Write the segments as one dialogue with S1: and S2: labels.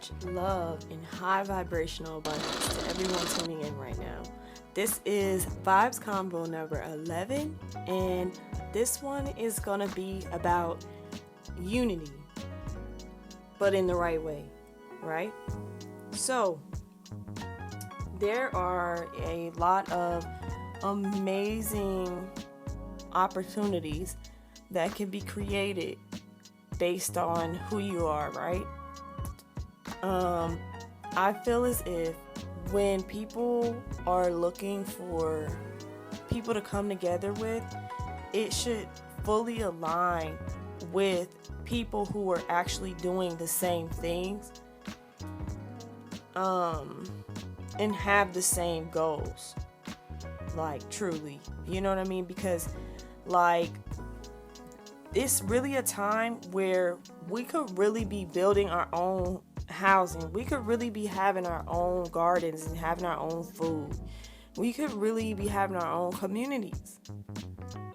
S1: much love and high vibrational abundance to everyone tuning in right now. This is Vibes Combo number 11, and this one is going to be about unity, but in the right way, right? So, there are a lot of amazing opportunities that can be created based on who you are, right? I feel as if when people are looking for people to come together with, it should fully align with people who are actually doing the same things, and have the same goals. Like, truly, you know what I mean? Because, like, it's really a time where we could really be building our own housing. We could really be having our own gardens and having our own food. We could really be having our own communities.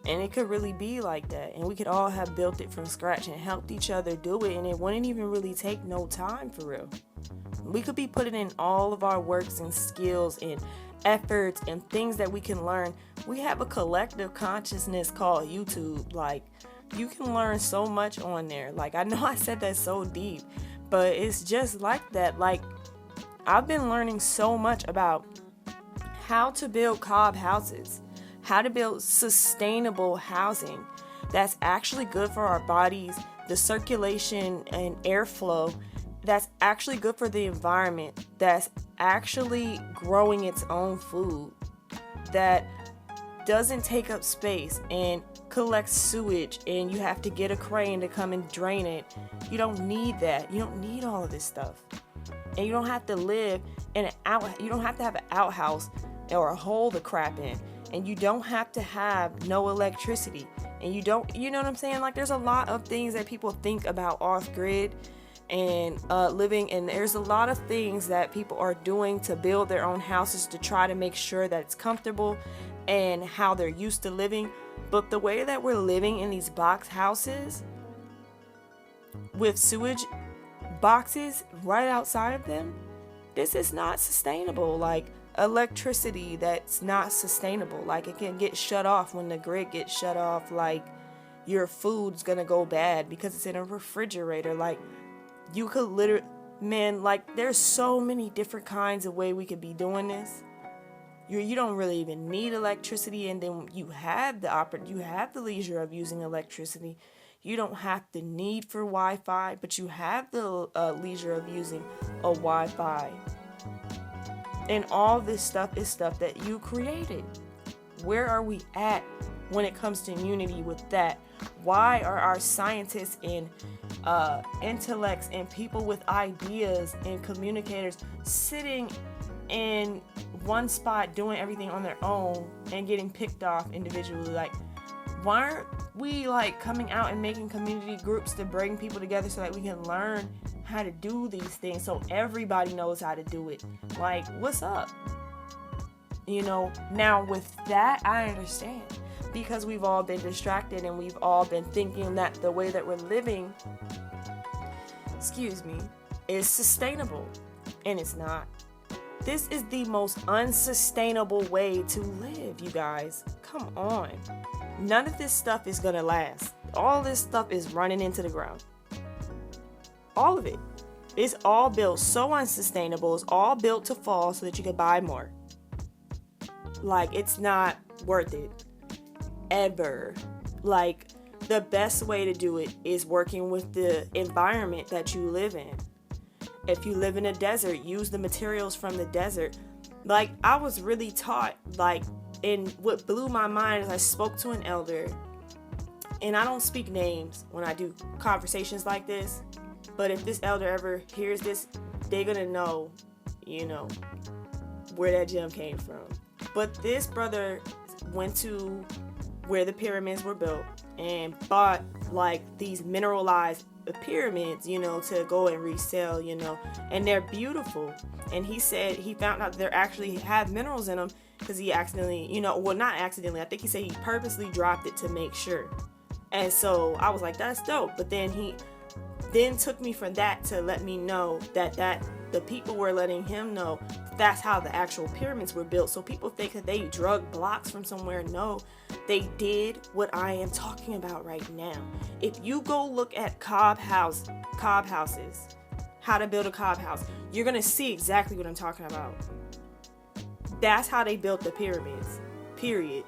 S1: And it could really be like that. And we could all have built it from scratch and helped each other do it. And it wouldn't even really take no time, for real. We could be putting in all of our works and skills and efforts and things that we can learn. We have a collective consciousness called YouTube. Like, you can learn so much on there. Like, I know I said that so deep, but it's just like that. Like, I've been learning so much about how to build cob houses, how to build sustainable housing that's actually good for our bodies, the circulation and airflow, that's actually good for the environment, that's actually growing its own food, that doesn't take up space and collect sewage and you have to get a crane to come and drain it. You don't need that. You don't need all of this stuff. And you don't have to live in you don't have to have an outhouse or a hole to crap in. And you don't have to have no electricity. And you know what I'm saying? Like, there's a lot of things that people think about off grid and living, and there's a lot of things that people are doing to build their own houses to try to make sure that it's comfortable and how they're used to living. But the way that we're living in these box houses with sewage boxes right outside of them, this is not sustainable. Like, electricity that's not sustainable. Like, it can get shut off when the grid gets shut off. Like, your food's gonna go bad because it's in a refrigerator. Like, you could literally, man, like, there's so many different kinds of way we could be doing this. You don't really even need electricity, and then you have the leisure of using electricity. You don't have the need for Wi-Fi, but you have the leisure of using a Wi-Fi. And all this stuff is stuff that you created. Where are we at when it comes to unity with that? Why are our scientists and intellects and people with ideas and communicators sitting in one spot doing everything on their own and getting picked off individually? Like, why aren't we, like, coming out and making community groups to bring people together so that we can learn how to do these things so everybody knows how to do it? Like, what's up? You know, now with that, I understand, because we've all been distracted and we've all been thinking that the way that we're living, is sustainable, and it's not. This is the most unsustainable way to live, you guys. Come on. None of this stuff is gonna last. All this stuff is running into the ground. All of it. It's all built so unsustainable. It's all built to fall so that you can buy more. Like, it's not worth it. Ever. Like, the best way to do it is working with the environment that you live in. If you live in a desert, use the materials from the desert. Like, I was really taught, like, and what blew my mind is I spoke to an elder, and I don't speak names when I do conversations like this, but if this elder ever hears this, they're gonna know, you know, where that gem came from. But this brother went to where the pyramids were built and bought, like, these mineralized pyramids, you know, to go and resell, you know, and they're beautiful. And he said he found out they actually have minerals in them because he accidentally, you know, well, not accidentally, I think he said he purposely dropped it to make sure. And so I was like, that's dope. But then then took me from that to let me know that the people were letting him know that's how the actual pyramids were built. So people think that they drug blocks from somewhere. No, they did what I am talking about right now. If you go look at cob houses, how to build a cob house, you're gonna see exactly what I'm talking about. That's how they built the pyramids, period.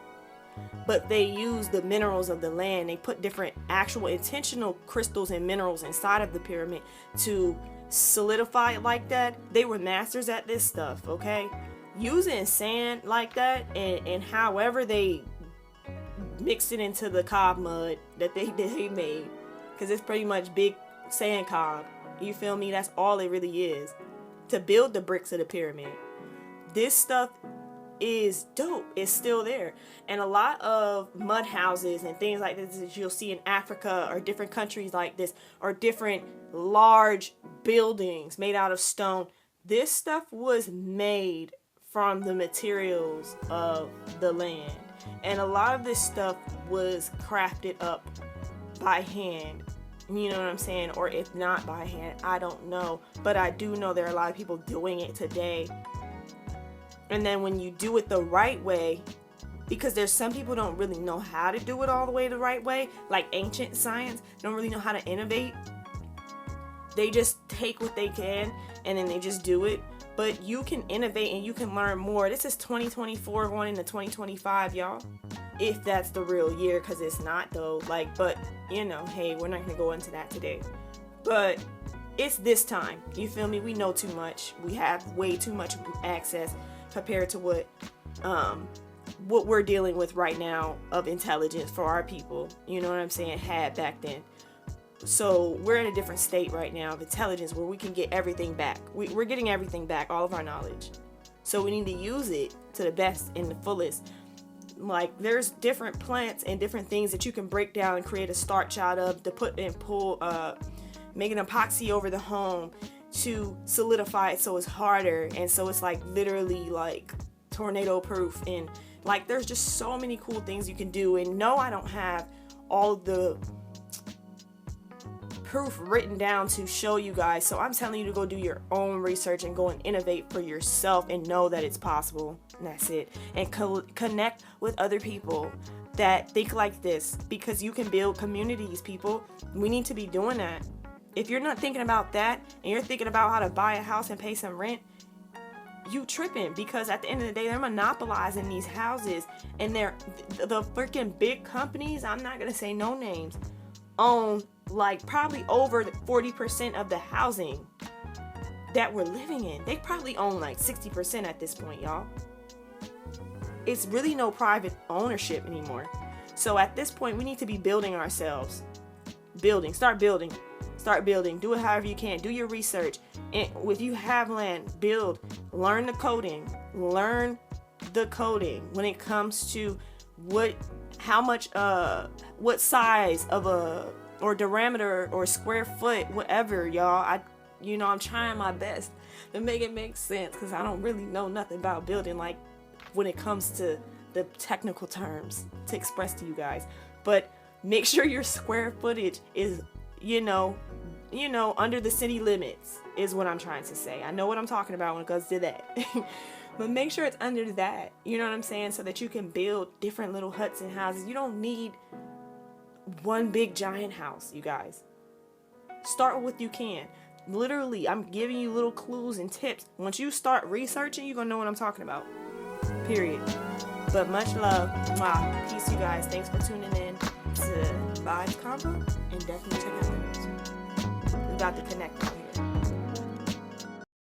S1: But they use the minerals of the land. They put different actual intentional crystals and minerals inside of the pyramid to solidify it like that. They were masters at this stuff, okay? Using sand like that and however they mixed it into the cob mud that they made, because it's pretty much big sand cob. You feel me? That's all it really is to build the bricks of the pyramid. This stuff is dope. It's still there. And a lot of mud houses and things like this that you'll see in Africa or different countries like this, or different large buildings made out of stone, this stuff was made from the materials of the land. And a lot of this stuff was crafted up by hand. You know what I'm saying? Or if not by hand, I don't know. But I do know there are a lot of people doing it today. And then when you do it the right way, because there's some people don't really know how to do it all the way the right way, like ancient science, don't really know how to innovate. They just take what they can and then they just do it. But you can innovate and you can learn more. This is 2024 going into 2025, y'all. If that's the real year, because it's not though. But you know, hey, we're not gonna go into that today. But it's this time. You feel me? We know too much. We have way too much access compared to what we're dealing with right now of intelligence for our people. You know what I'm saying? Had back then. So we're in a different state right now of intelligence where we can get everything back. We're getting everything back, all of our knowledge. So we need to use it to the best and the fullest. Like there's different plants and different things that you can break down and create a starch out of to put and pull, make an epoxy over the home to solidify it so it's harder, and so it's like literally like tornado proof. And like there's just so many cool things you can do. And no, I don't have all the proof written down to show you guys, so I'm telling you to go do your own research and go and innovate for yourself and know that it's possible. And that's it. And connect with other people that think like this, because you can build communities, people. We need to be doing that. If you're not thinking about that and you're thinking about how to buy a house and pay some rent, you tripping, because at the end of the day they're monopolizing these houses, and they're the freaking big companies, I'm not gonna say no names, own like probably over 40% of the housing that we're living in. They probably own like 60% at this point, y'all. It's really no private ownership anymore. So at this point we need to be building ourselves. Start building, do it however you can, do your research. And if you have land, build, learn the coding when it comes to what size of or diameter or square foot, whatever, y'all. I'm trying my best to make it make sense, because I don't really know nothing about building, like when it comes to the technical terms to express to you guys. But make sure your square footage is, under the city limits is what I'm trying to say. I know what I'm talking about when it comes to that. But make sure it's under that, you know what I'm saying, so that you can build different little huts and houses. You don't need one big giant house, you guys. Start with what you can. Literally, I'm giving you little clues and tips. Once you start researching, you're gonna know what I'm talking about. Period. But much love. Mwah. Peace, you guys. Thanks for tuning in to WiTH Convo, and definitely check out the news. We got to connect on here.